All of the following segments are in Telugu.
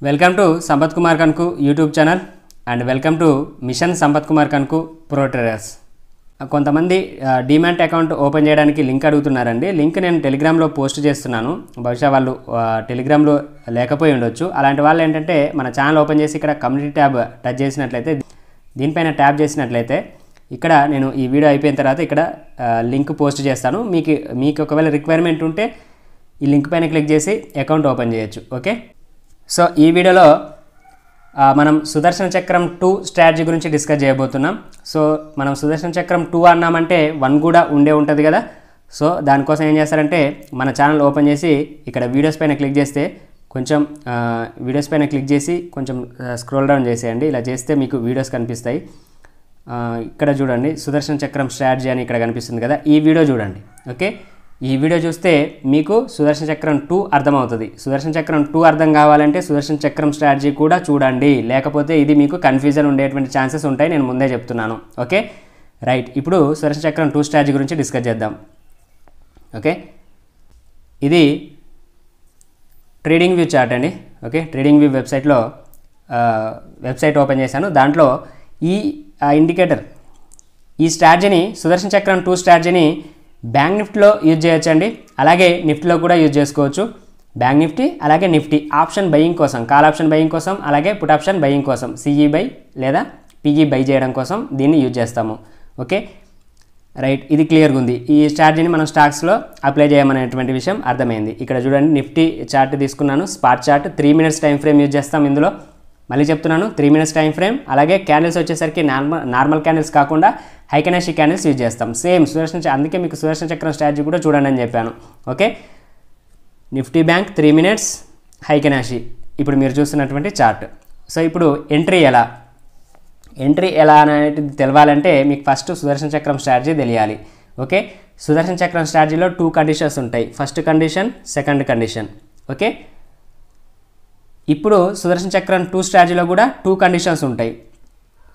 వెల్కమ్ టు సంపత్ కుమార్ కన్కు YouTube channel and welcome to mission Sampath Kumar కన్కు ప్రో ట్రేడర్స్. కొంతమంది డీమ్యాట్ అకౌంట్ ఓపెన్ చేయడానికి లింక్ అడుగుతున్నారండి. లింక్ నేను టెలిగ్రామ్లో పోస్ట్ చేస్తున్నాను. బహుశా వాళ్ళు టెలిగ్రామ్లో లేకపోయి ఉండొచ్చు. అలాంటి వాళ్ళు ఏంటంటే మన ఛానల్ ఓపెన్ చేసి ఇక్కడ కమ్యూనిటీ ట్యాబ్ టచ్ చేసినట్లయితే, దీనిపైన ట్యాప్ చేసినట్లయితే ఇక్కడ నేను ఈ వీడియో అయిపోయిన తర్వాత ఇక్కడ లింక్ పోస్ట్ చేస్తాను. మీకు ఒకవేళ రిక్వైర్మెంట్ ఉంటే ఈ లింక్ పైన క్లిక్ చేసి అకౌంట్ ఓపెన్ చేయొచ్చు. ఓకే, సో ఈ వీడియోలో మనం సుదర్శన చక్రం 2 స్ట్రాటజీ గురించి డిస్కస్ చేయబోతున్నాం. సో మనం సుదర్శన చక్రం 2 అన్నామంటే 1 కూడా ఉంటుంది కదా. సో దానికోసం ఏం చేస్తారంటే మన ఛానల్ ఓపెన్ చేసి ఇక్కడ వీడియోస్ పైన క్లిక్ చేస్తే వీడియోస్ పైన క్లిక్ చేసి కొంచెం స్క్రోల్ డౌన్ చేసేయండి. ఇలా చేస్తే మీకు వీడియోస్ కనిపిస్తాయి. ఇక్కడ చూడండి, సుదర్శన చక్రం స్ట్రాటజీ అని ఇక్కడ కనిపిస్తుంది కదా. ఈ వీడియో చూడండి. ఓకే, ఈ వీడియో చూస్తే మీకు సుదర్శన చక్రం 2 అర్థమవుతుంది. సుదర్శన చక్రం 2 అర్థం కావాలంటే సుదర్శన చక్రం స్ట్రాటజీ కూడా చూడండి, లేకపోతే ఇది మీకు కన్ఫ్యూజన్ ఉండేటువంటి ఛాన్సెస్ ఉంటాయి. నేను ముందే చెప్తున్నాను. ఓకే రైట్, ఇప్పుడు సుదర్శన చక్రం 2 స్ట్రాటజీ గురించి డిస్కస్ చేద్దాం. ఓకే, ఇది ట్రేడింగ్ వ్యూ చార్ట్ అండి. Okay, trading view website open చేశాను. దాంట్లో ఈ ఇండికేటర్, ఈ స్ట్రాటజీని, సుదర్శన చక్రం 2 స్ట్రాటజీని బ్యాంక్ నిఫ్టీలో యూజ్ చేయొచ్చండి, అలాగే నిఫ్టీలో కూడా యూజ్ చేసుకోవచ్చు. బ్యాంక్ నిఫ్టీ అలాగే నిఫ్టీ ఆప్షన్ బయింగ్ కోసం, కాల్ ఆప్షన్ బయింగ్ కోసం, అలాగే పుట్ ఆప్షన్ బయింగ్ కోసం, సిఈ బై లేదా పిఈ బై చేయడం కోసం దీన్ని యూజ్ చేస్తాము. ఓకే రైట్, ఇది క్లియర్గా ఉంది. ఈ స్ట్రాటజీని మనం స్టాక్స్లో అప్లై చేయమనేటువంటి విషయం అర్థమైంది. ఇక్కడ చూడండి, నిఫ్టీ చార్ట్ తీసుకున్నాను, spot chart 3 minutes time frame use చేస్తాం ఇందులో. మళ్ళీ చెప్తున్నాను, 3 మినిట్స్ టైం ఫ్రేమ్. అలాగే క్యాండిల్స్ వచ్చేసరికి నార్మల్ క్యాండిల్స్ కాకుండా హైకెనాషి క్యాండిల్స్ యూజ్ చేస్తాం. సేమ్ అందుకే మీకు సుదర్శన చక్రం స్ట్రాటజీ కూడా చూడండి అని చెప్పాను. ఓకే, నిఫ్టీ బ్యాంక్ 3 మినిట్స్ హైకెనాషి ఇప్పుడు మీరు చూస్తున్నటువంటి చార్ట్. సో ఇప్పుడు ఎంట్రీ ఎలా అనేది తెలవాలంటే మీకు ఫస్ట్ సుదర్శన చక్రం స్ట్రాటజీ తెలియాలి. ఓకే, సుదర్శన చక్రం స్ట్రాటజీలో 2 కండిషన్స్ ఉంటాయి. First condition, second condition. Okay, ఇప్పుడు సుదర్శన చక్రం 2 స్ట్రాటజీలో కూడా 2 కండిషన్స్ ఉంటాయి.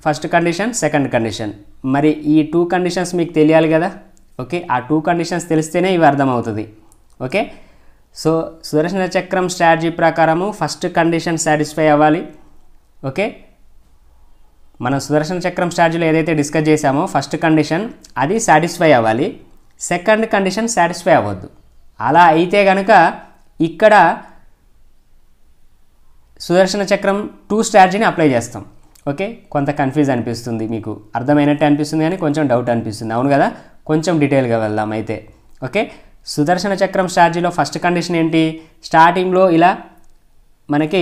First condition, second condition. మరి ఈ 2 కండిషన్స్ మీకు తెలియాలి కదా. ఓకే, ఆ 2 కండిషన్స్ తెలిస్తేనే ఇవి అర్థమవుతుంది. ఓకే, సో సుదర్శన చక్రం స్ట్రాటజీ ప్రకారము ఫస్ట్ కండిషన్ సాటిస్ఫై అవ్వాలి. ఓకే, మనం సుదర్శన చక్రం స్ట్రాటజీలో ఏదైతే డిస్కస్ చేసామో ఫస్ట్ కండిషన్ అది సాటిస్ఫై అవ్వాలి. సెకండ్ కండిషన్ సాటిస్ఫై అవ్వద్దు. అలా అయితే కనుక ఇక్కడ సుదర్శన చక్రం 2 స్ట్రాటజీని అప్లై చేస్తాం. ఓకే, కొంత కన్ఫ్యూజ్ అనిపిస్తుంది, మీకు అర్థమైనట్టు అనిపిస్తుంది కానీ కొంచెం డౌట్ అనిపిస్తుంది. అవును కదా, కొంచెం డీటెయిల్గా వెళ్దాం అయితే. ఓకే, సుదర్శన చక్రం స్ట్రాటజీలో ఫస్ట్ కండిషన్ ఏంటి? స్టార్టింగ్లో ఇలా మనకి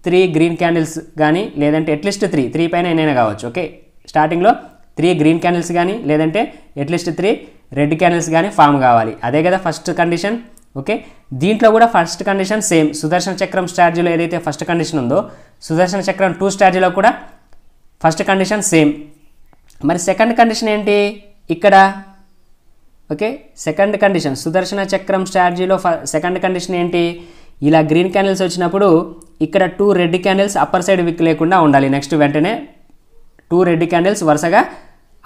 3 గ్రీన్ క్యాండిల్స్ కానీ, లేదంటే అట్లీస్ట్ 3 పైన ఏమైనా కావచ్చు. ఓకే, స్టార్టింగ్లో 3 గ్రీన్ క్యాండిల్స్ కానీ, లేదంటే అట్లీస్ట్ 3 రెడ్ క్యాండిల్స్ కానీ ఫామ్ కావాలి. అదే కదా ఫస్ట్ కండిషన్. ఓకే, దీంట్లో కూడా ఫస్ట్ కండిషన్ సేమ్. సుదర్శన చక్రం స్ట్రాటజీలో ఏదైతే ఫస్ట్ కండిషన్ ఉందో సుదర్శన చక్రం 2 స్ట్రాటజీలో కూడా ఫస్ట్ కండిషన్ సేమ్. మరి సెకండ్ కండిషన్ ఏంటి ఇక్కడ? ఓకే, సెకండ్ కండిషన్ సుదర్శన చక్రం స్ట్రాటజీలో సెకండ్ కండిషన్ ఏంటి? ఇలా గ్రీన్ క్యాండిల్స్ వచ్చినప్పుడు ఇక్కడ 2 రెడ్ క్యాండిల్స్ అప్పర్ సైడ్ విక్ లేకుండా ఉండాలి. నెక్స్ట్ వెంటనే 2 రెడ్ క్యాండిల్స్ వరుసగా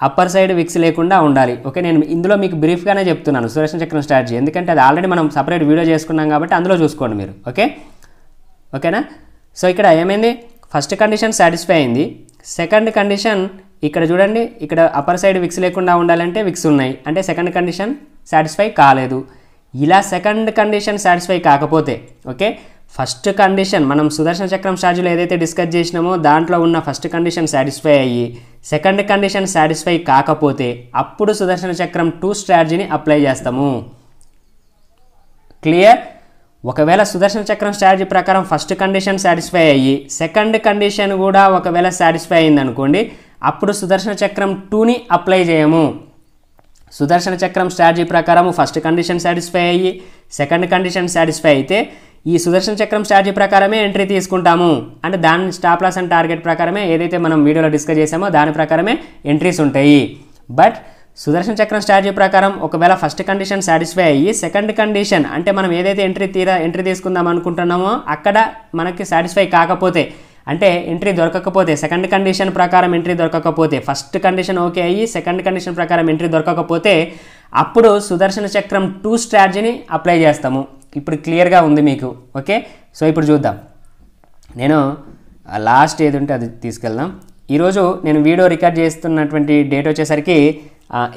అప్పర్ సైడ్ విక్స్ లేకుండా ఉండాలి. ఓకే, నేను ఇందులో మీకు బ్రీఫ్గానే చెప్తున్నాను సుదర్శన చక్రం స్ట్రాటజీ, ఎందుకంటే అది ఆల్రెడీ మనం సపరేట్ వీడియో చేసుకున్నాం కాబట్టి అందులో చూసుకోండి మీరు. ఓకేనా. సో ఇక్కడ ఏమైంది, ఫస్ట్ కండిషన్ సాటిస్ఫై అయింది. సెకండ్ కండిషన్ ఇక్కడ చూడండి, ఇక్కడ అప్పర్ సైడ్ విక్స్ లేకుండా ఉండాలంటే విక్స్ ఉన్నాయి, అంటే సెకండ్ కండిషన్ సాటిస్ఫై కాలేదు. ఇలా సెకండ్ కండిషన్ సాటిస్ఫై కాకపోతే, ఓకే, ఫస్ట్ కండిషన్ మనం సుదర్శన చక్రం స్ట్రాటజీలో ఏదైతే డిస్కస్ చేసినామో దాంట్లో ఉన్న ఫస్ట్ కండిషన్ సాటిస్ఫై అయ్యి సెకండ్ కండిషన్ సాటిస్ఫై కాకపోతే అప్పుడు సుదర్శన చక్రం 2 స్ట్రాటజీని అప్లై చేస్తాము. క్లియర్? ఒకవేళ సుదర్శన చక్రం స్ట్రాటజీ ప్రకారం ఫస్ట్ కండిషన్ సాటిస్ఫై అయ్యి సెకండ్ కండిషన్ కూడా ఒకవేళ సాటిస్ఫై అయింది అనుకోండి, అప్పుడు సుదర్శన చక్రం 2ని అప్లై చేయము. సుదర్శన చక్రం స్ట్రాటజీ ప్రకారం ఫస్ట్ కండిషన్ సాటిస్ఫై అయ్యి సెకండ్ కండిషన్ సాటిస్ఫై అయితే ఈ సుదర్శన చక్రం స్ట్రాటజీ ప్రకారమే ఎంట్రీ తీసుకుంటాము. అంటే దాని స్టాప్ లాస్ అండ్ టార్గెట్ ప్రకారమే ఏదైతే మనం వీడియోలో డిస్కస్ చేసామో దాని ప్రకారమే ఎంట్రీస్ ఉంటాయి. బట్ సుదర్శన చక్రం స్ట్రాటజీ ప్రకారం ఒకవేళ ఫస్ట్ కండిషన్ సాటిస్ఫై అయ్యి సెకండ్ కండిషన్ అంటే మనం ఏదైతే ఎంట్రీ తీసుకుందాం అనుకుంటున్నామో అక్కడ మనకి సాటిస్ఫై కాకపోతే, అంటే ఎంట్రీ దొరకకపోతే, సెకండ్ కండిషన్ ప్రకారం ఎంట్రీ దొరకకపోతే, ఫస్ట్ కండిషన్ ఓకే అయ్యి సెకండ్ కండిషన్ ప్రకారం ఎంట్రీ దొరకకపోతే అప్పుడు సుదర్శన చక్రం 2 స్ట్రాటజీని అప్లై చేస్తాము. ఇప్పుడు క్లియర్గా ఉంది మీకు. ఓకే, సో ఇప్పుడు చూద్దాం. నేను లాస్ట్ ఏది ఉంటే అది తీసుకెళ్దాం. ఈరోజు నేను వీడియో రికార్డ్ చేస్తున్నటువంటి డేట్ వచ్చేసరికి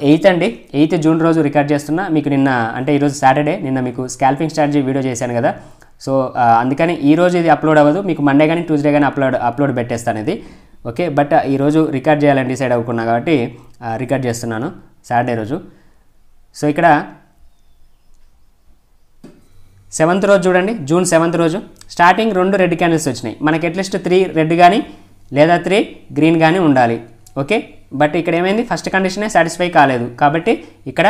8 అండి, 8 జూన్ రోజు రికార్డ్ చేస్తున్నా. మీకు నిన్న అంటే ఈరోజు సాటర్డే, నిన్న మీకు స్కాల్పింగ్ స్ట్రాటజీ వీడియో చేశాను కదా, సో అందుకని ఈరోజు ఇది అప్లోడ్ అవ్వదు, మీకు మండే కానీ ట్యూస్డే కానీ అప్లోడ్ పెట్టేస్తాను ఇది. ఓకే, బట్ ఈరోజు రికార్డ్ చేయాలని డిసైడ్ అవ్వకున్నా కాబట్టి రికార్డ్ చేస్తున్నాను సాటర్డే రోజు. సో ఇక్కడ 7th రోజు చూడండి, జూన్ 7th రోజు స్టార్టింగ్ 2 రెడ్ క్యాండిల్స్ వచ్చినాయి. మనకి అట్లీస్ట్ 3 రెడ్ కానీ లేదా 3 గ్రీన్ కానీ ఉండాలి. ఓకే, బట్ ఇక్కడ ఏమైంది, ఫస్ట్ కండిషనే సాటిస్ఫై కాలేదు కాబట్టి ఇక్కడ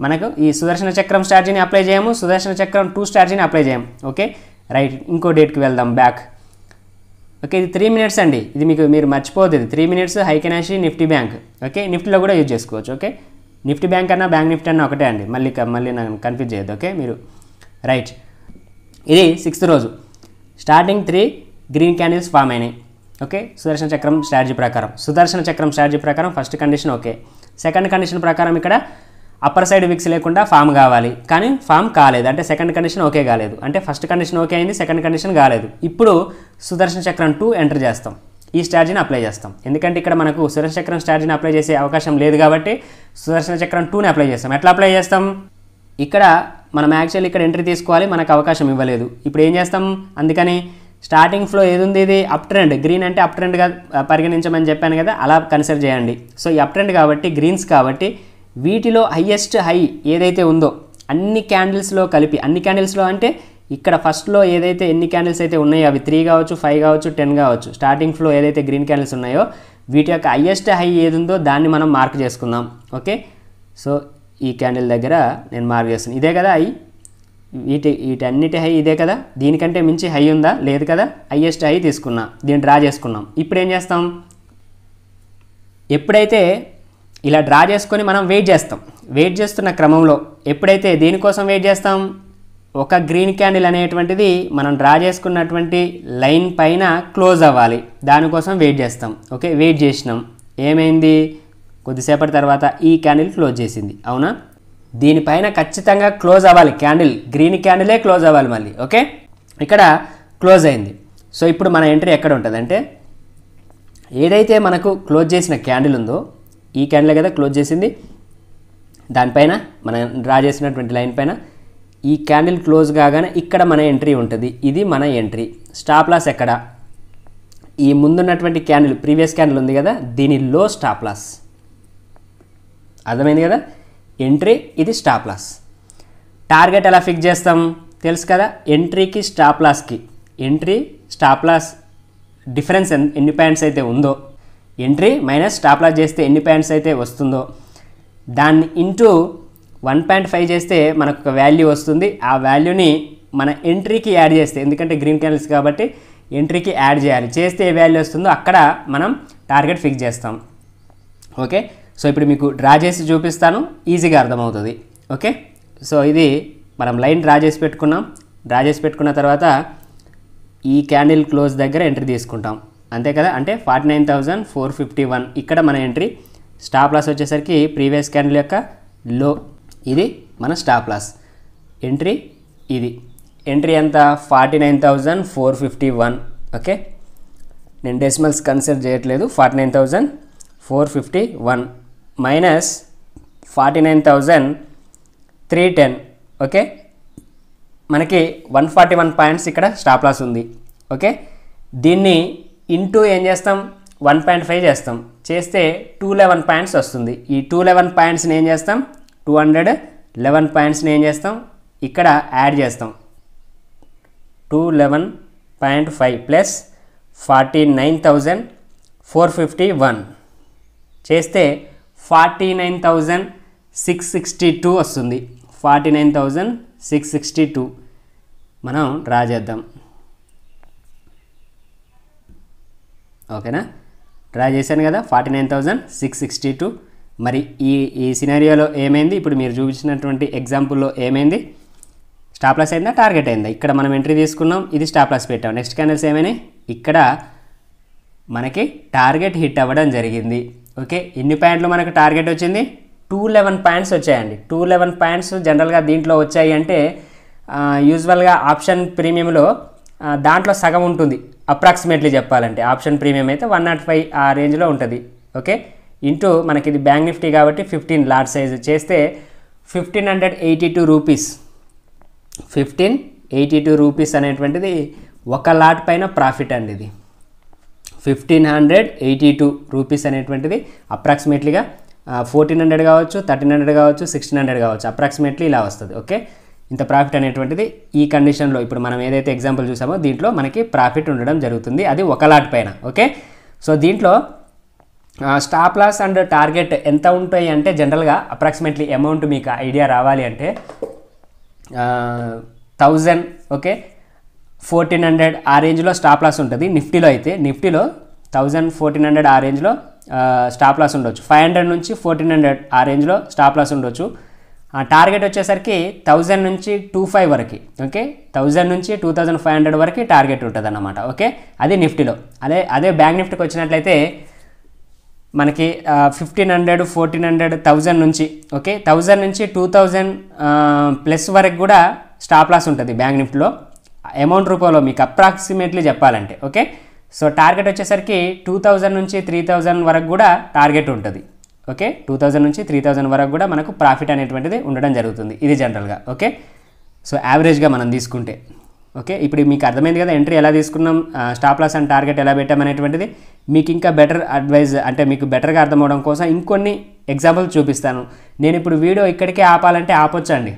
మనకు ఈ సుదర్శన చక్రం స్ట్రాటజీని అప్లై చేయము, సుదర్శన చక్రం 2 స్ట్రాటజీని అప్లై చేయము. ఓకే రైట్, ఇంకో డేట్కి వెళ్దాం బ్యాక్. ఓకే, ఇది 3 minutes అండి, ఇది మీరు మర్చిపోవద్దు, ఇది 3 minutes హైకెనాషి నిఫ్టీ బ్యాంక్. ఓకే, నిఫ్టీలో కూడా యూజ్ చేసుకోవచ్చు. ఓకే, నిఫ్టీ బ్యాంక్ అన్నా బ్యాంక్ నిఫ్టీ అన్నా ఒకటే అండి, మళ్ళీ నాకు కన్ఫ్యూజ్ చేయొద్దు. ఓకే మీరు రైట్, ఇది 6th రోజు స్టార్టింగ్ 3 గ్రీన్ క్యాండిల్స్ ఫామ్ అయినాయి. ఓకే, సుదర్శన చక్రం స్ట్రాటజీ ప్రకారం first condition okay. Second condition ప్రకారం ఇక్కడ అప్పర్ సైడ్ విక్స్ లేకుండా ఫామ్ కావాలి, కానీ ఫామ్ కాలేదు, అంటే సెకండ్ కండిషన్ ఓకే కాలేదు. అంటే ఫస్ట్ కండిషన్ ఓకే అయింది, సెకండ్ కండిషన్ కాలేదు. ఇప్పుడు సుదర్శన చక్రం 2 ఎంటర్ చేస్తాం, ఈ స్ట్రాటజీని అప్లై చేస్తాం. ఎందుకంటే ఇక్కడ మనకు సుదర్శన చక్రం స్ట్రాటజీని అప్లై చేసే అవకాశం లేదు కాబట్టి సుదర్శన చక్రం 2ని అప్లై చేస్తాం. ఎట్లా అప్లై చేస్తాం, ఇక్కడ మనం యాక్చువల్లీ ఇక్కడ ఎంట్రీ తీసుకోవాలి, మనకు అవకాశం ఇవ్వలేదు. ఇప్పుడు ఏం చేస్తాం, అందుకని స్టార్టింగ్ ఫ్లో ఏది ఉంది, ఇది అప్ ట్రెండ్, గ్రీన్ అంటే అప్ ట్రెండ్గా పరిగణించమని చెప్పాను కదా, అలా కన్సిడర్ చేయండి. సో ఈ అప్ ట్రెండ్ కాబట్టి గ్రీన్స్ కాబట్టి వీటిలో హైయెస్ట్ హై ఏదైతే ఉందో అన్ని క్యాండిల్స్లో కలిపి, అన్ని క్యాండిల్స్లో అంటే ఇక్కడ ఫస్ట్లో ఏదైతే ఎన్ని క్యాండిల్స్ అయితే ఉన్నాయో అవి 3 కావచ్చు, 5 కావచ్చు, 10 కావచ్చు, స్టార్టింగ్ ఫ్లో ఏదైతే గ్రీన్ క్యాండిల్స్ ఉన్నాయో వీటి యొక్క హైయెస్ట్ హై ఏది ఉందో దాన్ని మనం మార్క్ చేసుకుందాం. ఓకే, సో ఈ క్యాండిల్ దగ్గర నేను మార్క్ చేస్తాను, ఇదే కదా హై, వీటన్నిటి హై ఇదే కదా, దీనికంటే మించి హై ఉందా, లేదు కదా, హైయెస్ట్ హై తీసుకున్నా, దీన్ని డ్రా చేసుకున్నాం. ఇప్పుడు ఏం చేస్తాం, ఎప్పుడైతే ఇలా డ్రా చేసుకొని మనం వెయిట్ చేస్తున్న క్రమంలో ఎప్పుడైతే దీనికోసం వెయిట్ చేస్తాం, ఒక గ్రీన్ క్యాండిల్ అనేటువంటిది మనం డ్రా చేసుకున్నటువంటి లైన్ పైన క్లోజ్ అవ్వాలి, దానికోసం వెయిట్ చేస్తాం. ఓకే, వెయిట్ చేసినాం, ఏమైంది, కొద్దిసేపటి తర్వాత ఈ క్యాండిల్ క్లోజ్ చేసింది, అవునా, దీనిపైన ఖచ్చితంగా క్లోజ్ అవ్వాలి క్యాండిల్, గ్రీన్ క్యాండిలే క్లోజ్ అవ్వాలి మళ్ళీ. ఓకే, ఇక్కడ క్లోజ్ అయింది. సో ఇప్పుడు మన ఎంట్రీ ఎక్కడ ఉంటుంది అంటే, ఏదైతే మనకు క్లోజ్ చేసిన క్యాండిల్ ఉందో ఈ క్యాండిల్ కదా క్లోజ్ చేసింది, దానిపైన మనం డ్రా చేసినటువంటి లైన్ పైన ఈ క్యాండిల్ క్లోజ్ కాగానే ఇక్కడ మన ఎంట్రీ ఉంటుంది, ఇది మన ఎంట్రీ. స్టాప్ లాస్ ఎక్కడ, ఈ ముందున్నటువంటి క్యాండిల్, ప్రీవియస్ క్యాండిల్ ఉంది కదా, దీనిలో స్టాప్ లాస్, అర్థమైంది కదా, ఎంట్రీ ఇది స్టాప్ లాస్. టార్గెట్ ఎలా ఫిక్స్ చేస్తాం తెలుసు కదా, ఎంట్రీకి స్టాప్ లాస్కి, ఎంట్రీ స్టాప్ లాస్ డిఫరెన్స్ ఎన్ని పాయింట్స్ అయితే ఉందో, ఎంట్రీ మైనస్ స్టాప్ లాస్ చేస్తే ఎన్ని పాయింట్స్ అయితే వస్తుందో దాన్ని ఇంటూ 1.5 చేస్తే మనకు ఒక వాల్యూ వస్తుంది. ఆ వాల్యూని మన ఎంట్రీకి యాడ్ చేస్తే, ఎందుకంటే గ్రీన్ క్యాండిల్స్ కాబట్టి ఎంట్రీకి యాడ్ చేయాలి, చేస్తే ఏ వాల్యూ వస్తుందో అక్కడ మనం టార్గెట్ ఫిక్స్ చేస్తాం. ఓకే, సో ఇప్పుడు మీకు డ్రా చేసి చూపిస్తాను, ఈజీగా అర్థమవుతుంది. ఓకే, సో ఇది మనం లైన్ డ్రా చేసి పెట్టుకున్నాం, డ్రా చేసి పెట్టుకున్న తర్వాత ఈ క్యాండిల్ క్లోజ్ దగ్గర ఎంట్రీ తీసుకుంటాం, అంతే కదా, అంటే 49,451 ఇక్కడ మన ఎంట్రీ. స్టాప్ లాస్ వచ్చేసరికి ప్రీవియస్ క్యాండిల్ యొక్క లో, ఇది మన స్టాప్ లాస్. ఎంట్రీ ఇది, ఎంట్రీ ఎంత 49,451. ఓకే, నేను డెసిమల్స్ కన్సిడర్ చేయట్లేదు, 49,451 మైనస్ 49,310. ఓకే, మనకి 141 పాయింట్స్ ఇక్కడ స్టాప్ లాస్ ఉంది. ఓకే, దీన్ని ఇంటూ ఏం చేస్తాం, 1.5 చేస్తాం, చేస్తే 211 పాయింట్స్ వస్తుంది. ఈ 211 పాయింట్స్ని ఏం చేస్తాం, 211 పాయింట్స్ని ఏం చేస్తాం, ఇక్కడ యాడ్ చేస్తాం, 211.5 ప్లస్ 49,451 చేస్తే 49,662 వస్తుంది. 49,662 మనం డ్రా చేద్దాం. ఓకేనా, డ్రా చేశాను కదా 49,662. మరి ఈ సినారియోలో ఏమైంది, ఇప్పుడు మీరు చూపించినటువంటి ఎగ్జాంపుల్లో ఏమైంది, స్టాప్ లాస్ అయిందా, టార్గెట్ అయిందా, ఇక్కడ మనం ఎంట్రీ తీసుకున్నాం, ఇది స్టాప్ లాస్ పెట్టాం. నెక్స్ట్ క్యాండిల్స్ ఏమైనాయి, ఇక్కడ మనకి టార్గెట్ హిట్ అవ్వడం జరిగింది. ఓకే, ఎన్ని పాయింట్లు మనకు టార్గెట్ వచ్చింది, 211 పాయింట్స్ వచ్చాయండి. 211 పాయింట్స్ జనరల్గా దీంట్లో వచ్చాయి అంటే యూజువల్గా ఆప్షన్ ప్రీమియంలో దాంట్లో సగం ఉంటుంది, అప్రాక్సిమేట్లీ చెప్పాలంటే ఆప్షన్ ప్రీమియం అయితే 105 ఆ రేంజ్లో ఉంటుంది. ఓకే, ఇంటూ మనకి ఇది బ్యాంక్ నిఫ్టీ కాబట్టి 15 లాట్ సైజ్ చేస్తే 1582 రూపీస్, 1582 రూపీస్ అనేటువంటిది ఒక లాట్ పైన ప్రాఫిట్ అండి. ఇది 1582 రూపీస్ అనేటువంటిది అప్రాక్సిమేట్లీగా 1400 కావచ్చు, 1300 కావచ్చు, 1600 కావచ్చు, అప్రాక్సిమేట్లీ ఇలా వస్తుంది. ఓకే, ఇంత ప్రాఫిట్ అనేటువంటిది ఈ కండిషన్లో ఇప్పుడు మనం ఏదైతే ఎగ్జాంపుల్ చూసామో దీంట్లో మనకి ప్రాఫిట్ ఉండడం జరుగుతుంది, అది ఒక లాట్ పైన. ఓకే, సో దీంట్లో స్టాప్ లాస్ అండ్ టార్గెట్ ఎంత ఉంటాయి అంటే జనరల్గా అప్రాక్సిమేట్లీ అమౌంట్ మీకు ఐడియా రావాలి అంటే 1000, ఓకే, 1400 ఆ రేంజ్లో స్టాప్ లాస్ ఉంటుంది. నిఫ్టీలో అయితే నిఫ్టీలో 1000, 1400 ఆ రేంజ్లో స్టాప్ లాస్ ఉండొచ్చు. 500 నుంచి 1400 ఆ రేంజ్లో స్టాప్ లాస్ ఉండొచ్చు. టార్గెట్ వచ్చేసరికి 1000 నుంచి 25 వరకు, ఓకే, 1000 నుంచి 2500 వరకు టార్గెట్ ఉంటుంది అన్నమాట. ఓకే, అది నిఫ్టీలో. అదే బ్యాంక్ నిఫ్టీకి వచ్చినట్లయితే మనకి 1500, 1400, 1000 నుంచి, ఓకే, 1000 నుంచి 2000 ప్లస్ వరకు కూడా స్టాప్ లాస్ ఉంటుంది బ్యాంక్ నిఫ్టీలో. అమౌంట్ రూపంలో మీకు అప్రాక్సిమేట్లీ చెప్పాలంటే. ఓకే, సో టార్గెట్ వచ్చేసరికి 2000 నుంచి 3000 వరకు కూడా టార్గెట్ ఉంటుంది. ఓకే, 2000 నుంచి 3000 వరకు కూడా మనకు ప్రాఫిట్ అనేటువంటిది ఉండడం జరుగుతుంది, ఇది జనరల్గా. ఓకే, సో యావరేజ్గా మనం తీసుకుంటే. ఓకే, ఇప్పుడు మీకు అర్థమైంది కదా ఎంట్రీ ఎలా తీసుకున్నాం, స్టాప్ లాస్ అండ్ టార్గెట్ ఎలా పెట్టామనేటువంటిది. మీకు ఇంకా బెటర్ అడ్వైజ్ అంటే మీకు బెటర్గా అర్థమవడం కోసం ఇంకొన్ని ఎగ్జాంపుల్స్ చూపిస్తాను. నేను ఇప్పుడు వీడియో ఇక్కడికే ఆపాలంటే ఆపొచ్చండి.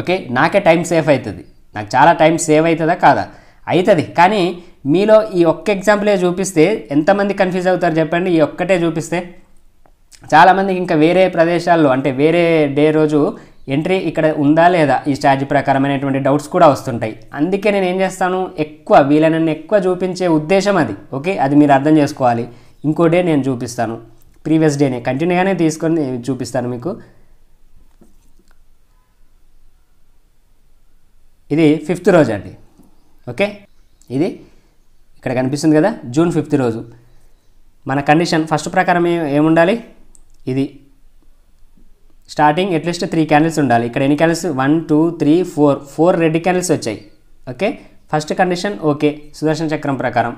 ఓకే, నాకే టైం సేఫ్ అవుతుంది, నాకు చాలా టైం సేవ్ అవుతుందా కాదా, అవుతుంది. కానీ మీలో ఈ ఒక్క ఎగ్జాంపులే చూపిస్తే ఎంతమంది కన్ఫ్యూజ్ అవుతారు చెప్పండి. ఈ ఒక్కటే చూపిస్తే చాలామందికి ఇంకా వేరే ప్రదేశాల్లో అంటే వేరే డే రోజు ఎంట్రీ ఇక్కడ ఉందా లేదా ఈ స్ట్రాటజీ ప్రకారమైనటువంటి డౌట్స్ కూడా వస్తుంటాయి. అందుకే నేను ఏం చేస్తాను, ఎక్కువ వీలైనన్ని ఎక్కువ చూపించే ఉద్దేశం అది. ఓకే, అది మీరు అర్థం చేసుకోవాలి. ఇంకో డే నేను చూపిస్తాను, ప్రీవియస్ డేనే కంటిన్యూగానే తీసుకొని చూపిస్తాను మీకు. ఇది 5th రోజు అండి. ఓకే, ఇది ఇక్కడ కనిపిస్తుంది కదా, జూన్ 5th రోజు. మన కండిషన్ ఫస్ట్ ప్రకారం ఏముండాలి, ఇది స్టార్టింగ్ అట్లీస్ట్ 3 క్యాండిల్స్ ఉండాలి. ఇక్కడ ఎన్ని క్యాండిల్స్, 1 2 3 4 రెడ్ క్యాండిల్స్ వచ్చాయి. ఓకే, ఫస్ట్ కండిషన్ ఓకే సుదర్శన చక్రం ప్రకారం.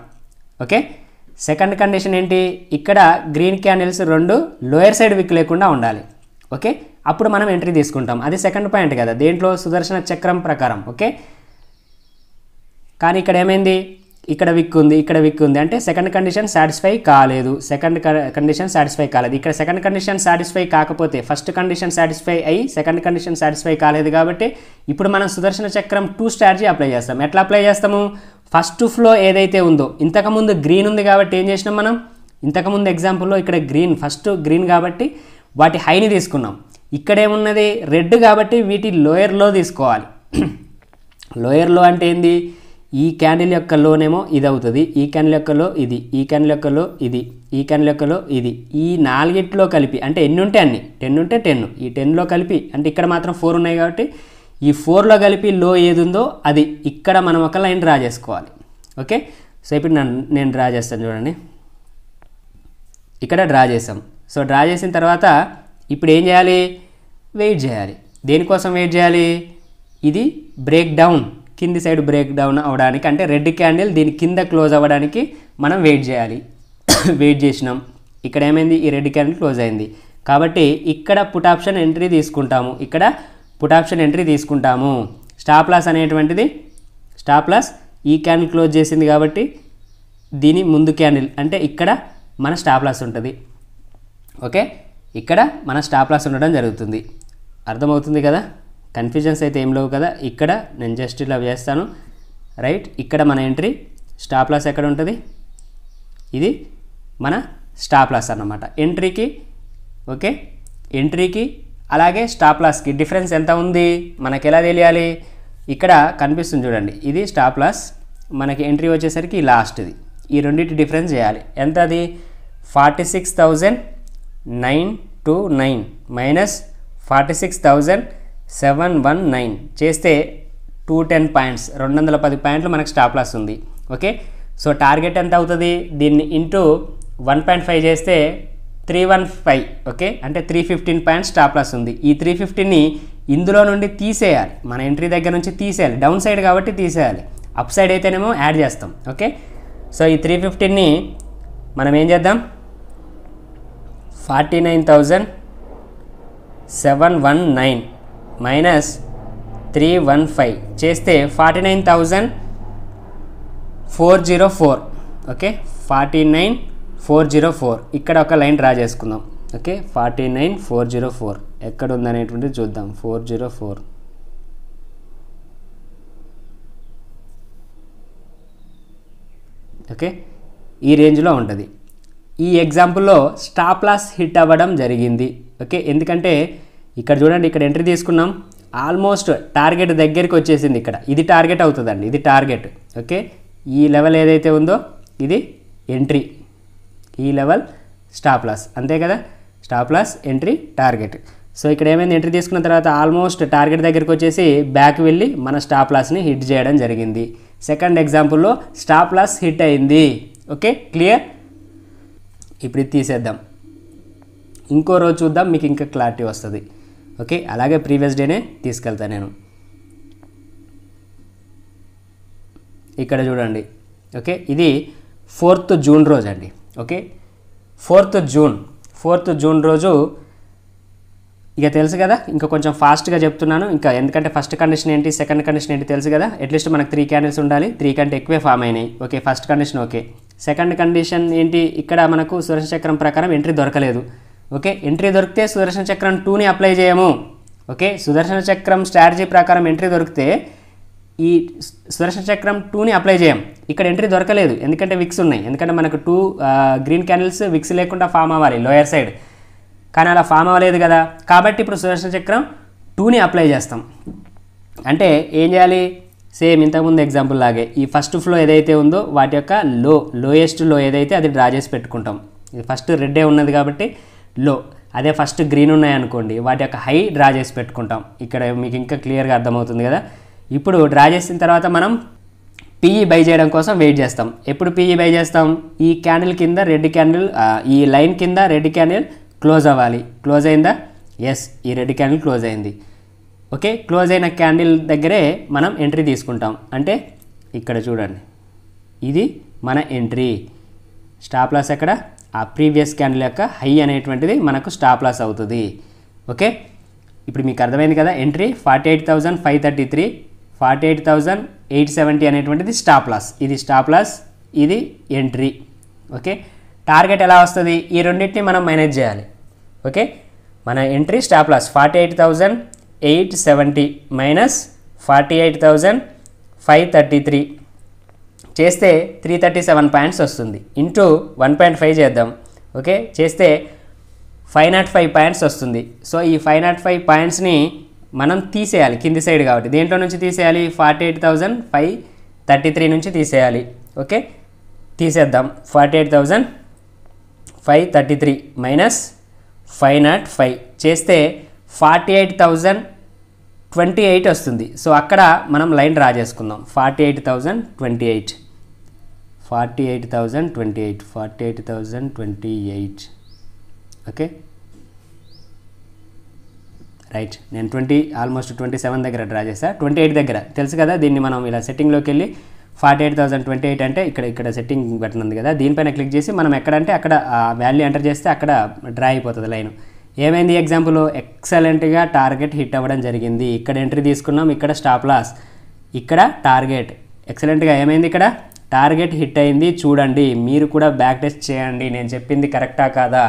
ఓకే, సెకండ్ కండిషన్ ఏంటి, ఇక్కడ గ్రీన్ క్యాండిల్స్ 2 లోయర్ సైడ్ విక్ లేకుండా ఉండాలి. ఓకే, అప్పుడు మనం ఎంట్రీ తీసుకుంటాం, అది సెకండ్ పాయింట్ కదా దేంట్లో, సుదర్శన చక్రం ప్రకారం. ఓకే, కానీ ఇక్కడ ఏమైంది, ఇక్కడ విక్ ఉంది, ఇక్కడ విక్ ఉంది అంటే సెకండ్ కండిషన్ సాటిస్ఫై కాలేదు, సెకండ్ కండిషన్ సాటిస్ఫై కాలేదు. ఇక్కడ సెకండ్ కండిషన్ సాటిస్ఫై కాకపోతే ఫస్ట్ కండిషన్ సాటిస్ఫై అయ్యి సెకండ్ కండిషన్ సాటిస్ఫై కాలేదు కాబట్టి ఇప్పుడు మనం సుదర్శన చక్రం 2 స్ట్రాటజీ అప్లై చేస్తాం. ఎట్లా అప్లై చేస్తాము, ఫస్ట్ ఫ్లో ఏదైతే ఉందో ఇంతకుముందు గ్రీన్ ఉంది కాబట్టి ఏం చేసినాం మనం, ఇంతకుముందు ఎగ్జాంపుల్లో ఇక్కడ గ్రీన్ ఫస్ట్ గ్రీన్ కాబట్టి వాటి హైని తీసుకున్నాం. ఇక్కడేమున్నది రెడ్ కాబట్టి వీటి లోయర్లో తీసుకోవాలి. లోయర్లో అంటే ఏంది, ఈ క్యాండిల్ యొక్క లోనేమో ఇది అవుతుంది, ఈ క్యాండిల్ యొక్క లో ఇది, ఈ క్యాండిల్ యొక్క లో ఇది, ఈ క్యాండిల్ యొక్క లో ఇది, ఈ 4 కలిపి అంటే ఎన్ని ఉంటే అన్ని 10 ఉంటే 10, ఈ 10లో కలిపి అంటే ఇక్కడ మాత్రం 4 ఉన్నాయి కాబట్టి ఈ 4లో కలిపి లో ఏది ఉందో అది ఇక్కడ మనం ఒక లైన్ డ్రా చేసుకోవాలి. ఓకే, సో ఇప్పుడు నేను డ్రా చేస్తాను చూడండి, ఇక్కడ డ్రా చేసాం. సో డ్రా చేసిన తర్వాత ఇప్పుడు ఏం చేయాలి, వెయిట్ చేయాలి. దేనికోసం వెయిట్ చేయాలి, ఇది బ్రేక్ డౌన్ కింది సైడ్ బ్రేక్ డౌన్ అవ్వడానికి అంటే రెడ్ క్యాండిల్ దీని కింద క్లోజ్ అవ్వడానికి మనం వెయిట్ చేయాలి. వెయిట్ చేసినాం, ఇక్కడ ఏమైంది, ఈ రెడ్ క్యాండిల్ క్లోజ్ అయింది కాబట్టి ఇక్కడ పుట్ ఆప్షన్ ఎంట్రీ తీసుకుంటాము, ఇక్కడ పుట్ ఆప్షన్ ఎంట్రీ తీసుకుంటాము. స్టాప్ లాస్ అనేటువంటిది, స్టాప్ లాస్ ఈ క్యాండిల్ క్లోజ్ చేసింది కాబట్టి దీని ముందు క్యాండిల్ అంటే ఇక్కడ మన స్టాప్ లాస్ ఉంటుంది. ఓకే, ఇక్కడ మన స్టాప్ లాస్ ఉండడం జరుగుతుంది. అర్థమవుతుంది కదా, కన్ఫ్యూజన్స్ అయితే ఏం లేవు కదా. ఇక్కడ నేను జస్ట్ ఇలా చేస్తాను, రైట్, ఇక్కడ మన ఎంట్రీ స్టాప్ లాస్ ఎక్కడ ఉంటుంది, ఇది మన స్టాప్ లాస్ అన్నమాట ఎంట్రీకి. ఓకే, ఎంట్రీకి అలాగే స్టాప్ లాస్కి డిఫరెన్స్ ఎంత ఉంది మనకి ఎలా తెలియాలి, ఇక్కడ కనిపిస్తుంది చూడండి, ఇది స్టాప్ లాస్, మనకి ఎంట్రీ వచ్చేసరికి లాస్ట్ది. ఈ రెండింటి డిఫరెన్స్ చేయాలి. ఎంత అది, 46,929 మైనస్ 46,719 చేస్తే 210 పాయింట్స్, 210 పాయింట్లు మనకు స్టాప్ లాస్ ఉంది. ఓకే, సో టార్గెట్ ఎంత అవుతుంది, దీన్ని ఇంటూ 1.5 చేస్తే 315. ఓకే, అంటే 315 పాయింట్స్ స్టాప్ లాస్ ఉంది. ఈ 315ని ఇందులో నుండి తీసేయాలి, మన ఎంట్రీ దగ్గర నుంచి తీసేయాలి, డౌన్ సైడ్ కాబట్టి తీసేయాలి. అప్ సైడ్ అయితేనేమో యాడ్ చేస్తాం. ఓకే, సో ఈ 315ని మనం ఏం చేద్దాం, 49,719 మైనస్ 315 చేస్తే 49,404. ఓకే, 49,404 ఇక్కడ ఒక లైన్ డ్రా చేసుకుందాం. ఓకే, 49,404 ఎక్కడ ఉందనేటువంటిది చూద్దాం. 404. ఓకే, ఈ రేంజ్లో ఉంటుంది. ఈ ఎగ్జాంపుల్లో స్టాప్ లాస్ హిట్ అవ్వడం జరిగింది. ఓకే, ఎందుకంటే ఇక్కడ చూడండి, ఇక్కడ ఎంట్రీ తీసుకున్నాం, ఆల్మోస్ట్ టార్గెట్ దగ్గరికి వచ్చేసింది. ఇక్కడ ఇది టార్గెట్ అవుతుందండి, ఇది టార్గెట్. ఓకే, ఈ లెవెల్ ఏదైతే ఉందో ఇది ఎంట్రీ, ఈ లెవెల్ స్టాప్ లాస్, అంతే కదా, stop loss entry target. So ఇక్కడ ఏమైంది, ఎంట్రీ తీసుకున్న తర్వాత ఆల్మోస్ట్ టార్గెట్ దగ్గరికి వచ్చేసి బ్యాక్ వెళ్ళి మన స్టాప్ లాస్ని హిట్ చేయడం జరిగింది. సెకండ్ ఎగ్జాంపుల్లో స్టాప్ లాస్ హిట్ అయింది. Okay, clear. ఇప్పుడు ఇది తీసేద్దాం, ఇంకో రోజు చూద్దాం, మీకు ఇంకా క్లారిటీ వస్తుంది. ఓకే, అలాగే ప్రీవియస్ డేనే తీసుకెళ్తాను నేను. ఇక్కడ చూడండి. ఓకే, ఇది 4th జూన్ రోజు అండి. ఓకే, 4th జూన్ రోజు ఇక తెలుసు కదా, ఇంకా కొంచెం ఫాస్ట్గా చెప్తున్నాను ఇంకా, ఎందుకంటే ఫస్ట్ కండిషన్ ఏంటి, సెకండ్ కండిషన్ ఏంటి తెలుసు కదా. అట్లీస్ట్ మనకు 3 క్యాండిల్స్ ఉండాలి, 3 కంటే ఎక్కువే ఫామ్ అయినాయి. Okay, first condition okay. Second condition ఏంటి, ఇక్కడ మనకు సుదర్శన చక్రం ప్రకారం ఎంట్రీ దొరకలేదు. ఓకే, ఎంట్రీ దొరికితే సుదర్శన చక్రం 2ని అప్లై చేయము. ఓకే, సుదర్శన చక్రం స్ట్రాటజీ ప్రకారం ఎంట్రీ దొరికితే ఈ సుదర్శన చక్రం 2ని అప్లై చేయం. ఇక్కడ ఎంట్రీ దొరకలేదు ఎందుకంటే విక్స్ ఉన్నాయి, ఎందుకంటే మనకు 2 గ్రీన్ క్యాండిల్స్ విక్స్ లేకుండా ఫామ్ అవ్వాలి లోయర్ సైడ్, కానీ అలా ఫామ్ అవ్వలేదు కదా. కాబట్టి ఇప్పుడు సుదర్శన చక్రం 2ని అప్లై చేస్తాం. అంటే ఏం చేయాలి, సేమ్ ఇంతకుముందు ఎగ్జాంపుల్ లాగే ఈ ఫస్ట్ ఫ్లో ఏదైతే ఉందో వాటి యొక్క లోయెస్ట్ లో ఏదైతే అది డ్రా చేసి పెట్టుకుంటాం. ఇది ఫస్ట్ రెడ్డే ఉన్నది కాబట్టి లో, అదే ఫస్ట్ గ్రీన్ ఉన్నాయనుకోండి వాటి యొక్క హై డ్రా చేసి పెట్టుకుంటాం. ఇక్కడ మీకు ఇంకా క్లియర్గా అర్థమవుతుంది కదా. ఇప్పుడు డ్రా చేసిన తర్వాత మనం పిఈ బై చేయడం కోసం వెయిట్ చేస్తాం. ఎప్పుడు పిఈ బై చేస్తాం, ఈ క్యాండిల్ కింద రెడ్ క్యాండిల్, ఈ లైన్ కింద రెడ్ క్యాండిల్ క్లోజ్ అవ్వాలి. క్లోజ్ అయిందా, ఎస్, ఈ రెడ్ క్యాండిల్ క్లోజ్ అయింది. ఓకే, క్లోజ్ అయిన క్యాండిల్ దగ్గరే మనం ఎంట్రీ తీసుకుంటాం. అంటే ఇక్కడ చూడండి, ఇది మన ఎంట్రీ. స్టాప్ లాస్ ఎక్కడ, ఆ ప్రీవియస్ క్యాండిల్ యొక్క హై అనేటువంటిది మనకు స్టాప్ లాస్ అవుతుంది. ఓకే, ఇప్పుడు మీకు అర్థమైంది కదా. ఎంట్రీ 48,533, 48,870 అనేటువంటిది స్టాప్ లాస్, ఇది స్టాప్ లాస్, ఇది ఎంట్రీ. ఓకే, టార్గెట్ ఎలా వస్తుంది, ఈ రెండింటిని మనం మేనేజ్ చేయాలి. ఓకే, మన ఎంట్రీ స్టాప్ లాస్ 48,870 మైనస్ 48,533 చేస్తే 337 పాయింట్స్ వస్తుంది. ఇంటూ 1.5 చేద్దాం. ఓకే, చేస్తే 505 పాయింట్స్ వస్తుంది. సో ఈ 505 పాయింట్స్ని మనం తీసేయాలి కింది సైడ్ కాబట్టి. దేంట్లో నుంచి తీసేయాలి, 48,533 నుంచి తీసేయాలి. ఓకే, తీసేద్దాం. 48,533 మైనస్ 505 చేస్తే 48,028 వస్తుంది. సో అక్కడ మనం లైన్ డ్రా చేసుకుందాం. 48,028. Okay, right. నేను ఆల్మోస్ట్ 27 దగ్గర డ్రా చేసా, 28 దగ్గర తెలుసు కదా. దీన్ని మనం ఇలా సెట్టింగ్లోకి వెళ్ళి 48,028 అంటే ఇక్కడ సెట్టింగ్ బటన్ ఉంది కదా, దీనిపైన క్లిక్ చేసి మనం ఎక్కడంటే అక్కడ వాల్యూ ఎంటర్ చేస్తే అక్కడ డ్రా అయిపోతుంది లైన్. ఏమైంది ఎగ్జాంపుల్, ఎక్సలెంట్గా టార్గెట్ హిట్ అవ్వడం జరిగింది. ఇక్కడ ఎంట్రీ తీసుకున్నాం, ఇక్కడ స్టాప్ లాస్, ఇక్కడ టార్గెట్. ఎక్సలెంట్గా ఏమైంది, ఇక్కడ టార్గెట్ హిట్ అయింది. చూడండి, మీరు కూడా బ్యాక్ టెస్ట్ చేయండి, నేను చెప్పింది కరెక్టా కాదా.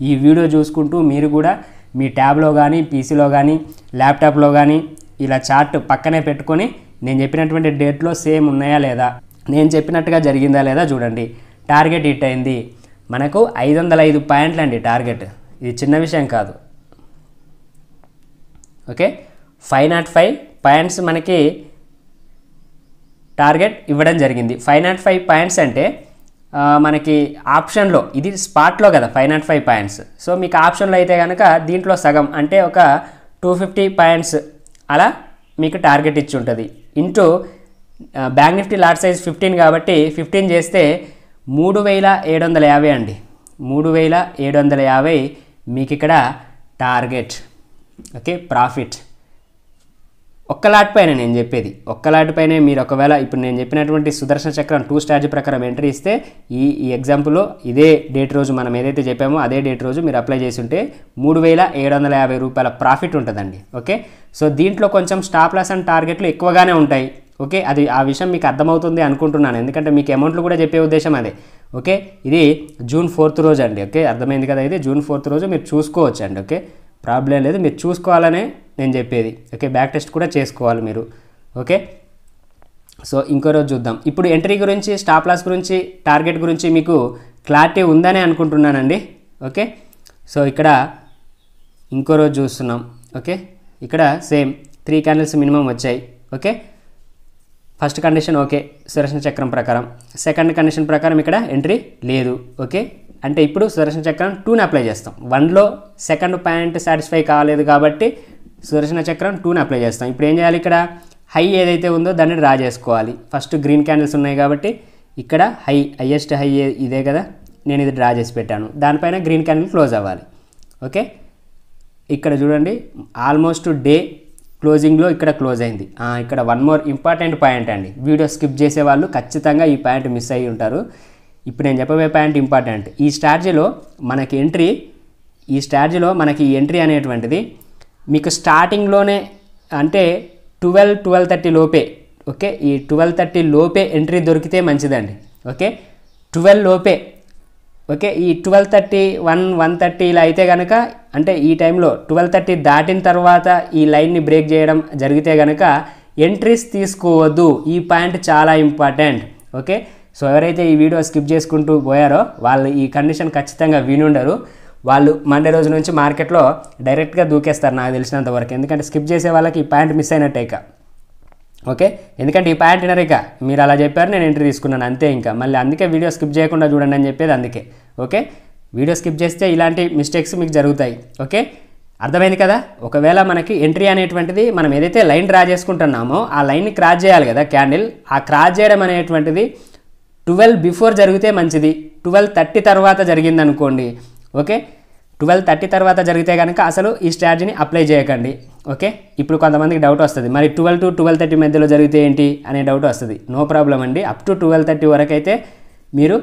ఈ వీడియో చూసుకుంటూ మీరు కూడా మీ ట్యాబ్లో కానీ పీసీలో కానీ ల్యాప్టాప్లో కానీ ఇలా చార్ట్ పక్కనే పెట్టుకొని నేను చెప్పినటువంటి డేట్లో సేమ్ ఉన్నాయా లేదా, నేను చెప్పినట్టుగా జరిగిందా లేదా చూడండి. టార్గెట్ హిట్ అయింది. మనకు 505 పాయింట్లు అండి టార్గెట్, ఇది చిన్న విషయం కాదు. ఓకే, 505 పాయింట్స్ మనకి టార్గెట్ ఇవ్వడం జరిగింది. 505 పాయింట్స్ అంటే మనకి ఆప్షన్లో, ఇది స్పాట్లో కదా 505 పాయింట్స్. సో మీకు ఆప్షన్లో అయితే కనుక దీంట్లో సగం అంటే ఒక 250 పాయింట్స్ అలా మీకు టార్గెట్ ఇచ్చి ఉంటుంది. Into bank Nifty lot size 15 కాబట్టి 15 చేస్తే 3,750 అండి. 3,750 మీకు ఇక్కడ టార్గెట్. ఓకే, ప్రాఫిట్ ఒక్క లాట్ పైన నేను చెప్పేది, ఒక్క లాట్ పైనే మీరు ఒకవేళ ఇప్పుడు నేను చెప్పినటువంటి సుదర్శన చక్రం 2 స్ట్రాటజీ ప్రకారం ఎంట్రీ ఇస్తే ఈ ఎగ్జాంపుల్లో ఇదే డేట్ రోజు మనం ఏదైతే చెప్పామో అదే డేట్ రోజు మీరు అప్లై చేసి ఉంటే 3,750 రూపాయల ప్రాఫిట్ ఉంటుందండి. ఓకే, సో దీంట్లో కొంచెం స్టాప్ లాస్ అండ్ టార్గెట్లు ఎక్కువగానే ఉంటాయి. ఓకే, అది ఆ విషయం మీకు అర్థమవుతుంది అనుకుంటున్నాను, ఎందుకంటే మీకు అమౌంట్లు కూడా చెప్పే ఉద్దేశం అదే. ఓకే, ఇది June 4th రోజు అండి. ఓకే, అర్థమైంది కదా, ఇది June 4th రోజు మీరు చూసుకోవచ్చు అండి. ఓకే, ప్రాబ్లం లేదు, మీరు చూసుకోవాలనే నేను చెప్పేది. ఓకే, బ్యాక్ టెస్ట్ కూడా చేసుకోవాలి మీరు. ఓకే, సో ఇంకో రోజు చూద్దాం. ఇప్పుడు ఎంట్రీ గురించి, స్టాప్ లాస్ గురించి, టార్గెట్ గురించి మీకు క్లారిటీ ఉందనే అనుకుంటున్నానండి. ఓకే, సో ఇక్కడ ఇంకో రోజు చూస్తున్నాం. ఓకే, ఇక్కడ సేమ్ 3 క్యాండిల్స్ మినిమం వచ్చాయి. ఓకే, ఫస్ట్ కండిషన్ ఓకే సుదర్శన చక్రం ప్రకారం, సెకండ్ కండిషన్ ప్రకారం ఇక్కడ ఎంట్రీ లేదు. ఓకే, అంటే ఇప్పుడు సుదర్శన చక్రం 2ని అప్లై చేస్తాం. 1లో సెకండ్ పాయింట్ సాటిస్ఫై కాలేదు కాబట్టి సుదర్శన చక్రం 2ని అప్లై చేస్తాం. ఇప్పుడు ఏం చేయాలి, ఇక్కడ హై ఏదైతే ఉందో దాన్ని డ్రా చేసుకోవాలి. ఫస్ట్ గ్రీన్ క్యాండిల్స్ ఉన్నాయి కాబట్టి ఇక్కడ హైయెస్ట్ హై ఇదే కదా, నేను ఇది డ్రా చేసి పెట్టాను, దానిపైన గ్రీన్ క్యాండిల్ క్లోజ్ అవ్వాలి. ఓకే, ఇక్కడ చూడండి ఆల్మోస్ట్ డే క్లోజింగ్లో ఇక్కడ క్లోజ్ అయింది. ఇక్కడ వన్ మోర్ ఇంపార్టెంట్ పాయింట్ అండి, వీడియో స్కిప్ చేసే వాళ్ళు ఖచ్చితంగా ఈ పాయింట్ మిస్ అయ్యి ఉంటారు. ఇప్పుడు నేను చెప్పబోయే పాయింట్ ఇంపార్టెంట్. ఈ స్ట్రాటజీలో మనకి ఎంట్రీ అనేటువంటిది మీకు స్టార్టింగ్లోనే అంటే 12:30 లోపే. ఓకే, ఈ 12:30 లోపే ఎంట్రీ దొరికితే మంచిదండి. ఓకే, 12 లోపే. ఓకే, ఈ 12:30, 1:30 ఇలా అయితే కనుక, అంటే ఈ టైంలో 12:30 దాటిన తర్వాత ఈ లైన్ని బ్రేక్ చేయడం జరిగితే కనుక ఎంట్రీస్ తీసుకోవద్దు. ఈ పాయింట్ చాలా ఇంపార్టెంట్. ఓకే, సో ఎవరైతే ఈ వీడియో స్కిప్ చేసుకుంటూ పోయారో వాళ్ళు ఈ కండిషన్ ఖచ్చితంగా వినుండరు. వాళ్ళు మండే రోజు నుంచి మార్కెట్లో డైరెక్ట్గా దూకేస్తారు నాకు తెలిసినంత వరకు, ఎందుకంటే స్కిప్ చేసే వాళ్ళకి ఈ పాయింట్ మిస్ అయినట్టే ఇక. ఓకే, ఎందుకంటే ఈ పాయింట్ వినరు, ఇక మీరు అలా చెప్పారు నేను ఎంట్రీ తీసుకున్నాను అంతే. ఇంకా మళ్ళీ అందుకే వీడియో స్కిప్ చేయకుండా చూడండి అని చెప్పేది అందుకే. ఓకే, వీడియో స్కిప్ చేస్తే ఇలాంటి మిస్టేక్స్ మీకు జరుగుతాయి. ఓకే, అర్థమైంది కదా. ఒకవేళ మనకి ఎంట్రీ అనేటువంటిది మనం ఏదైతే లైన్ డ్రా చేసుకుంటున్నామో ఆ లైన్ని క్రాస్ చేయాలి కదా క్యాండిల్, ఆ క్రాస్ చేయడం అనేటువంటిది 12 బిఫోర్ జరిగితే మంచిది. 12:30 తర్వాత జరిగింది అనుకోండి. ఓకే, 12:30 తర్వాత జరిగితే కనుక అసలు ఈ స్ట్రాటజీని అప్లై చేయకండి. ఓకే, ఇప్పుడు కొంతమందికి డౌట్ వస్తుంది, మరి 12 to 12:30 మధ్యలో జరిగితే ఏంటి అనే డౌట్ వస్తుంది. నో ప్రాబ్లం అండి, అప్ టు 12:30 వరకు అయితే మీరు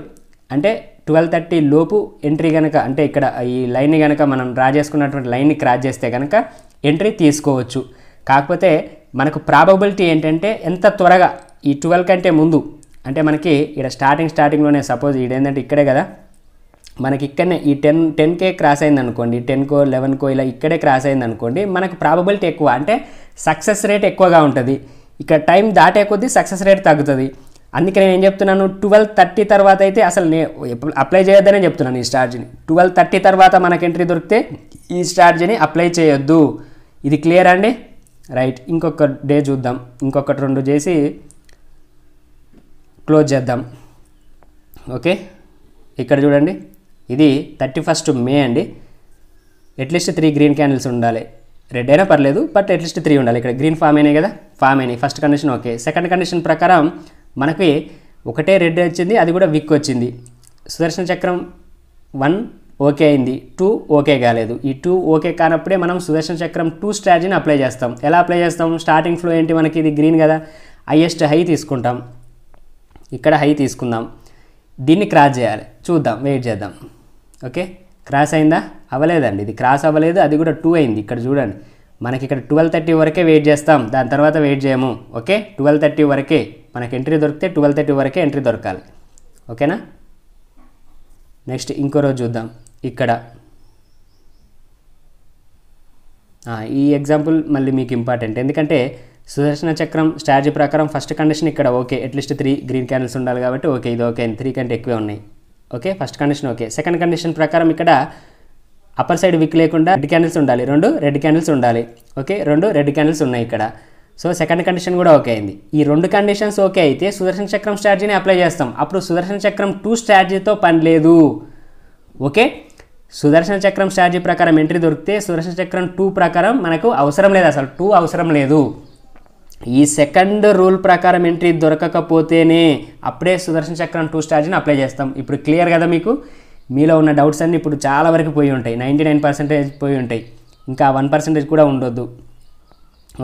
అంటే 12:30 లోపు ఎంట్రీ కనుక, అంటే ఇక్కడ ఈ లైన్ని కనుక మనం డ్రా చేసుకున్నటువంటి లైన్ని క్రాస్ చేస్తే కనుక ఎంట్రీ తీసుకోవచ్చు. కాకపోతే మనకు ప్రాబబిలిటీ ఏంటంటే ఎంత త్వరగా ఈ 12 కంటే ముందు, అంటే మనకి ఇక్కడ స్టార్టింగ్లోనే సపోజ్ ఇదేంటంటే ఇక్కడే కదా మనకి, ఇక్కడనే ఈ 10K క్రాస్ అయింది అనుకోండి, 10కో 11కో ఇలా ఇక్కడే క్రాస్ అయింది అనుకోండి, మనకు ప్రాబబిలిటీ ఎక్కువ, అంటే సక్సెస్ రేట్ ఎక్కువగా ఉంటుంది. ఇక్కడ టైం దాటే కొద్దీ సక్సెస్ రేట్ తగ్గుతుంది. అందుకే నేను ఏం చెప్తున్నాను, 12:30 తర్వాత అయితే అసలు అప్లై చేయొద్దనే చెప్తున్నాను ఈ స్ట్రాటజీని. 12:30 తర్వాత మనకు ఎంట్రీ దొరికితే ఈ స్ట్రాటజీని అప్లై చేయొద్దు. ఇది క్లియర్ అండి? రైట్, ఇంకొక డే చూద్దాం, ఇంకొకటి 2 చేసి క్లోజ్ చేద్దాం. ఓకే, ఇక్కడ చూడండి ఇది 31st మే అండి. అట్లీస్ట్ 3 గ్రీన్ క్యాండిల్స్ ఉండాలి, రెడ్ అయినా పర్లేదు బట్ అట్లీస్ట్ 3 ఉండాలి. ఇక్కడ గ్రీన్ ఫామ్ అయినాయి కదా, ఫామ్ అయినాయి. First condition okay. Second condition ప్రకారం మనకి ఒకటే రెడ్ వచ్చింది, అది కూడా విక్ వచ్చింది. సుదర్శన చక్రం 1 ఓకే అయింది, 2 ఓకే కాలేదు. ఈ 2 ఓకే కానప్పుడే మనం సుదర్శన చక్రం 2 స్ట్రాటజీని అప్లై చేస్తాం. ఎలా అప్లై చేస్తాం, స్టార్టింగ్ ఫ్లో ఏంటి మనకి, ఇది గ్రీన్ కదా, హైయెస్ట్ హై తీసుకుంటాం. ఇక్కడ హై తీసుకుందాం, దీన్ని క్రాస్ చేయాలి, చూద్దాం, వెయిట్ చేద్దాం. ఓకే, క్రాస్ అయిందా, అవ్వలేదండి, ఇది క్రాస్ అవ్వలేదు, అది కూడా 2 అయింది. ఇక్కడ చూడండి మనకి ఇక్కడ 12:30 వరకే వెయిట్ చేస్తాం, దాని తర్వాత వెయిట్ చేయము. ఓకే, 12:30 వరకే మనకి ఎంట్రీ దొరికితే 12:30 వరకే ఎంట్రీ దొరకాలి. ఓకేనా. నెక్స్ట్ ఇంకో రోజు చూద్దాం. ఇక్కడ ఈ ఎగ్జాంపుల్ మళ్ళీ మీకు ఇంపార్టెంట్, ఎందుకంటే సుదర్శన చక్రం స్ట్రాటజీ ప్రకారం ఫస్ట్ కండిషన్ ఇక్కడ ఓకే, అట్లీస్ట్ 3 గ్రీన్ క్యాండిల్స్ ఉండాలి కాబట్టి ఓకే, ఇది ఓకే, 3 కంటే ఎక్కువే ఉన్నాయి. Okay, first condition okay. Second condition ప్రకారం ఇక్కడ అప్పర్ సైడ్ విక్ లేకుండా రెడ్ క్యాండిల్స్ ఉండాలి, 2 రెడ్ క్యాండిల్స్ ఉండాలి. ఓకే, 2 రెడ్ క్యాండిల్స్ ఉన్నాయి ఇక్కడ. సో సెకండ్ కండిషన్ కూడా ఓకే అయింది. ఈ 2 కండిషన్స్ ఓకే అయితే సుదర్శన చక్రం స్ట్రాటజీని అప్లై చేస్తాం. అప్పుడు సుదర్శన చక్రం 2 స్ట్రాటజీతో పని లేదు. ఓకే, సుదర్శన చక్రం స్ట్రాటజీ ప్రకారం ఎంట్రీ దొరికితే సుదర్శన చక్రం 2 ప్రకారం మనకు అవసరం లేదు, అసలు 2 అవసరం లేదు. ఈ సెకండ్ రూల్ ప్రకారం ఎంట్రీ దొరకకపోతేనే అప్పుడే సుదర్శన చక్రం 2 స్ట్రాటజీని అప్లై చేస్తాం. ఇప్పుడు క్లియర్ కదా మీకు, మీలో ఉన్న డౌట్స్ అన్నీ ఇప్పుడు చాలా వరకు పోయి ఉంటాయి, 99% పోయి ఉంటాయి, ఇంకా 1% కూడా ఉండొద్దు.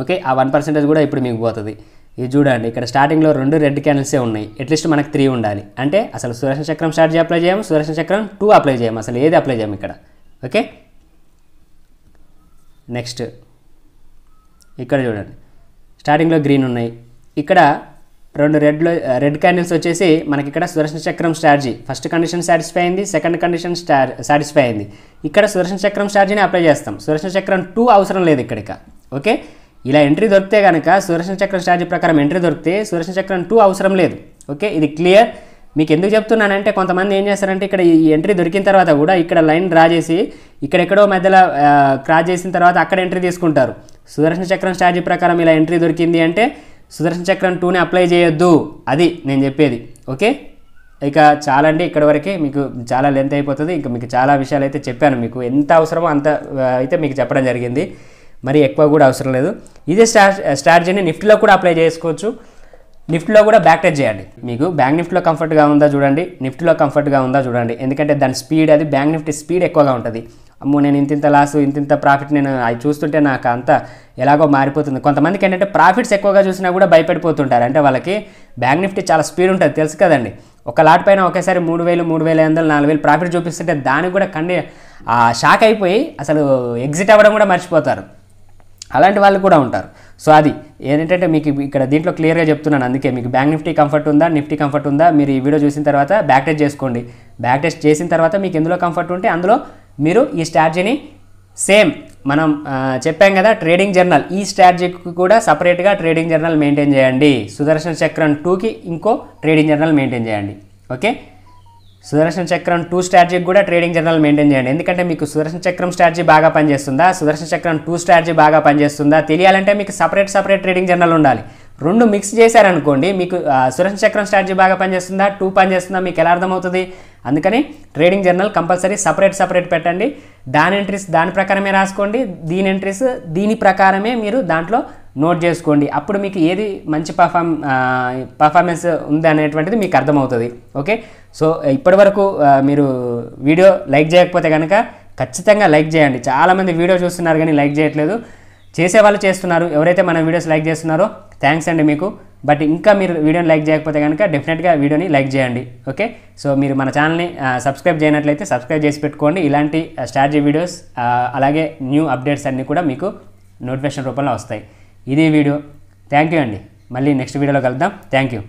ఓకే, ఆ 1% కూడా ఇప్పుడు మీకు పోతుంది. ఇది చూడండి, ఇక్కడ స్టార్టింగ్లో 2 రెడ్ క్యాండిల్సే ఉన్నాయి, అట్లీస్ట్ మనకు 3 ఉండాలి. అంటే అసలు సుదర్శన చక్రం స్ట్రాటజీ అప్లై చేయము, సుదర్శన చక్రం 2 అప్లై చేయము, అసలు ఏది అప్లై చేయము ఇక్కడ. ఓకే, నెక్స్ట్ ఇక్కడ చూడండి, స్టార్టింగ్లో గ్రీన్ ఉన్నాయి, ఇక్కడ 2 రెడ్ క్యాండిల్స్ వచ్చేసి మనకి ఇక్కడ సుదర్శన చక్రం స్ట్రాటజీ ఫస్ట్ కండిషన్ సాటిస్ఫై అయింది, సెకండ్ కండిషన్ సాటిస్ఫై అయింది. ఇక్కడ సుదర్శన చక్రం స్ట్రాటజీని అప్లై చేస్తాం, సుదర్శన చక్రం 2 అవసరం లేదు ఇక్కడిక. ఓకే, ఇలా ఎంట్రీ దొరికితే కనుక సుదర్శన చక్రం స్ట్రాటజీ ప్రకారం ఎంట్రీ దొరికితే సుదర్శన చక్రం 2 అవసరం లేదు. ఓకే, ఇది క్లియర్. మీకు ఎందుకు చెప్తున్నానంటే కొంతమంది ఏం చేస్తారంటే ఇక్కడ ఈ ఎంట్రీ దొరికిన తర్వాత కూడా ఇక్కడ లైన్ డ్రా చేసి ఇక్కడెక్కడో మధ్యలో క్రాస్ చేసిన తర్వాత అక్కడ ఎంట్రీ తీసుకుంటారు. సుదర్శన చక్రం స్ట్రాటజీ ప్రకారం ఇలా ఎంట్రీ దొరికింది అంటే సుదర్శన చక్రం 2ని అప్లై చేయొద్దు, అది నేను చెప్పేది. ఓకే, ఇక చాలా అండి, ఇక్కడ వరకే మీకు చాలా లెంత్ అయిపోతుంది. ఇంకా మీకు చాలా విషయాలు అయితే చెప్పాను, మీకు ఎంత అవసరమో అంత అయితే మీకు చెప్పడం జరిగింది, మరి ఎక్కువ కూడా అవసరం లేదు. ఇదే స్ట్రాటజీని నిఫ్టీలో కూడా అప్లై చేసుకోవచ్చు, నిఫ్టీలో కూడా బ్యాక్ టెస్ట్ చేయండి. మీకు బ్యాంక్ నిఫ్టీలో కంఫర్ట్గా ఉందా చూడండి, నిఫ్టీలో కంఫర్ట్గా ఉందా చూడండి, ఎందుకంటే దాని స్పీడ్ అది బ్యాంక్ నిఫ్టీ స్పీడ్ ఎక్కువగా ఉంటుంది. అమ్మో నేను ఇంతింత లాస్ ఇంతింత ప్రాఫిట్, నేను అవి చూస్తుంటే నాకు అంతా ఎలాగో మారిపోతుంది. కొంతమందికి ఏంటంటే ప్రాఫిట్స్ ఎక్కువగా చూసినా కూడా భయపడిపోతుంటారు, అంటే వాళ్ళకి బ్యాంక్ నిఫ్టీ చాలా స్పీడ్ ఉంటుంది తెలుసు కదండి. ఒక లాట్ పైన ఒకేసారి 3,000, 3,500, 4,000 ప్రాఫిట్ చూపిస్తుంటే దానికి కూడా షాక్ అయిపోయి అసలు ఎగ్జిట్ అవ్వడం కూడా మర్చిపోతారు, అలాంటి వాళ్ళు కూడా ఉంటారు. సో అది ఏంటంటే మీకు ఇక్కడ దీంట్లో క్లియర్గా చెప్తున్నాను, అందుకే మీకు బ్యాంక్ నిఫ్టీ కంఫర్ట్ ఉందా, నిఫ్టీ కంఫర్ట్ ఉందా, మీరు ఈ వీడియో చూసిన తర్వాత బ్యాక్ టెస్ట్ చేసుకోండి. బ్యాక్ టెస్ట్ చేసిన తర్వాత మీకు ఎందులో కంఫర్ట్ ఉంటే అందులో మీరు ఈ స్ట్రాటజీని సేమ్ మనం చెప్పాం కదా ట్రేడింగ్ జర్నల్, ఈ స్ట్రాటజీకి కూడా సపరేట్గా ట్రేడింగ్ జర్నల్ మెయింటైన్ చేయండి. సుదర్శన చక్రం 2కి ఇంకో ట్రేడింగ్ జర్నల్ మెయింటైన్ చేయండి. ఓకే, సుదర్శన చక్రం 2 స్ట్రాటజీకి కూడా ట్రేడింగ్ జర్నల్ మెయింటైన్ చేయండి. ఎందుకంటే మీకు సుదర్శన చక్రం స్ట్రాటజీ బాగా పనిచేస్తుందా, సుదర్శన చక్రం 2 స్ట్రాటజీ బాగా పనిచేస్తుందా తెలియాలంటే మీకు సపరేట్ ట్రేడింగ్ జర్నల్ ఉండాలి. 2 మిక్స్ చేశారనుకోండి మీకు సుదర్శన చక్రం స్ట్రాటజీ బాగా పనిచేస్తుందా, 2 పనిచేస్తుందా మీకు ఎలా అర్థమవుతుంది. అందుకని ట్రేడింగ్ జర్నల్ కంపల్సరీ సపరేట్ పెట్టండి. దాని ఎంట్రీస్ దాని ప్రకారమే రాసుకోండి, దీని ఎంట్రీస్ దీని ప్రకారమే మీరు దాంట్లో నోట్ చేసుకోండి. అప్పుడు మీకు ఏది మంచి పర్ఫార్మెన్స్ ఉంది అనేటువంటిది మీకు అర్థమవుతుంది. ఓకే, సో ఇప్పటివరకు మీరు వీడియో లైక్ చేయకపోతే కనుక ఖచ్చితంగా లైక్ చేయండి. చాలామంది వీడియో చూస్తున్నారు కానీ లైక్ చేయట్లేదు, చేసేవాళ్ళు చేస్తున్నారు. ఎవరైతే మన వీడియోస్ లైక్ చేస్తున్నారో థ్యాంక్స్ అండి మీకు. బట్ ఇంకా మీరు వీడియోని లైక్ చేయకపోతే కనుక డెఫినెట్గా వీడియోని లైక్ చేయండి. ఓకే, సో మీరు మన ఛానల్ని సబ్స్క్రైబ్ చేయనట్లయితే సబ్స్క్రైబ్ చేసి పెట్టుకోండి. ఇలాంటి స్ట్రాటజీ వీడియోస్ అలాగే న్యూ అప్డేట్స్ అన్నీ కూడా మీకు నోటిఫికేషన్ రూపంలో వస్తాయి. ఇది వీడియో. థ్యాంక్ యూ అండి, మళ్ళీ నెక్స్ట్ వీడియోలో కలుద్దాం. Thank you.